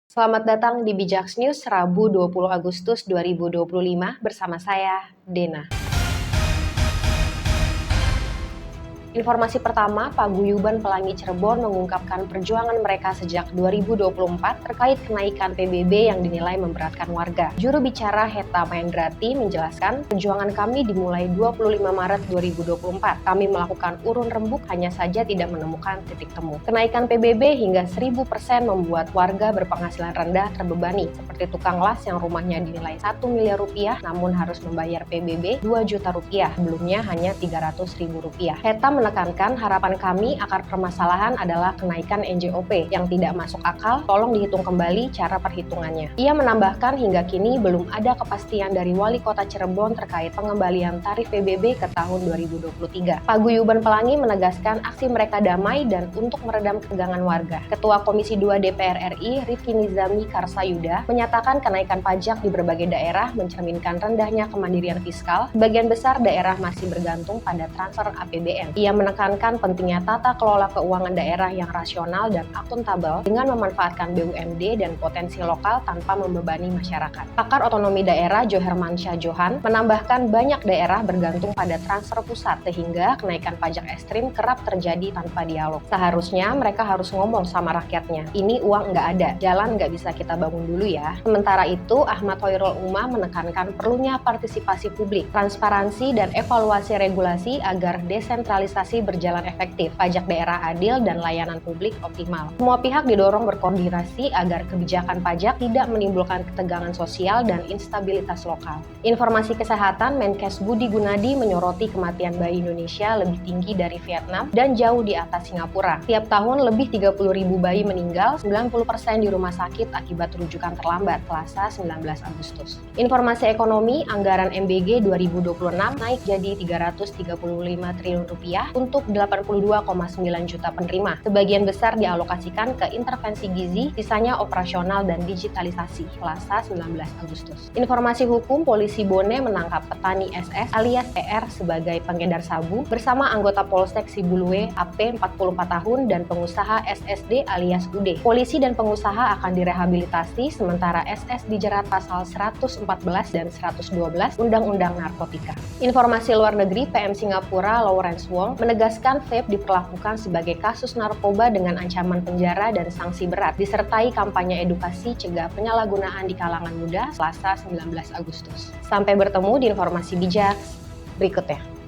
Selamat datang di Bijaks News Rabu 20 Agustus 2025 bersama saya, Dena. Informasi pertama, Paguyuban Pelangi Cirebon mengungkapkan perjuangan mereka sejak 2024 terkait kenaikan PBB yang dinilai memberatkan warga. Juru bicara Heta Mahendrati menjelaskan, perjuangan kami dimulai 25 Maret 2024. Kami melakukan urun rembuk hanya saja tidak menemukan titik temu. Kenaikan PBB hingga 1000% membuat warga berpenghasilan rendah terbebani, seperti tukang las yang rumahnya dinilai 1 miliar rupiah namun harus membayar PBB 2 juta rupiah, sebelumnya hanya 300 ribu rupiah. Heta menekankan harapan kami akar permasalahan adalah kenaikan NJOP yang tidak masuk akal, tolong dihitung kembali cara perhitungannya. Ia menambahkan hingga kini belum ada kepastian dari Wali Kota Cirebon terkait pengembalian tarif PBB ke tahun 2023. Paguyuban Pelangi menegaskan aksi mereka damai dan untuk meredam ketegangan warga. Ketua Komisi 2 DPR RI Rifki Nizami Karsayuda menyatakan kenaikan pajak di berbagai daerah mencerminkan rendahnya kemandirian fiskal. Sebagian besar daerah masih bergantung pada transfer APBN. Ia menekankan pentingnya tata kelola keuangan daerah yang rasional dan akuntabel dengan memanfaatkan BUMD dan potensi lokal tanpa membebani masyarakat. Pakar otonomi daerah Johermansyah Johan menambahkan banyak daerah bergantung pada transfer pusat sehingga kenaikan pajak ekstrim kerap terjadi tanpa dialog. Seharusnya mereka harus ngomong sama rakyatnya, ini uang nggak ada, jalan nggak bisa kita bangun dulu ya. Sementara itu, Ahmad Hoirul Umah menekankan perlunya partisipasi publik, transparansi dan evaluasi regulasi agar desentralisasi berjalan efektif, pajak daerah adil, dan layanan publik optimal. Semua pihak didorong berkoordinasi agar kebijakan pajak tidak menimbulkan ketegangan sosial dan instabilitas lokal. Informasi kesehatan, Menkes Budi Gunadi menyoroti kematian bayi Indonesia lebih tinggi dari Vietnam dan jauh di atas Singapura. Tiap tahun lebih 30.000 bayi meninggal, 90% di rumah sakit akibat rujukan terlambat, Selasa 19 Agustus. Informasi ekonomi, anggaran MBG 2026 naik jadi 335 triliun rupiah untuk 82,9 juta penerima. Sebagian besar dialokasikan ke intervensi gizi, sisanya operasional dan digitalisasi, Selasa 19 Agustus. Informasi hukum, polisi Bone menangkap petani SS alias PR sebagai pengedar sabu bersama anggota Polsek Sibulue AP 44 tahun dan pengusaha SSD alias UD. Polisi dan pengusaha akan direhabilitasi sementara SS dijerat pasal 114 dan 112 Undang-Undang Narkotika. Informasi luar negeri, PM Singapura Lawrence Wong menegaskan vape diperlakukan sebagai kasus narkoba dengan ancaman penjara dan sanksi berat, disertai kampanye edukasi cegah penyalahgunaan di kalangan muda, Selasa 19 Agustus. Sampai bertemu di informasi bijak berikutnya.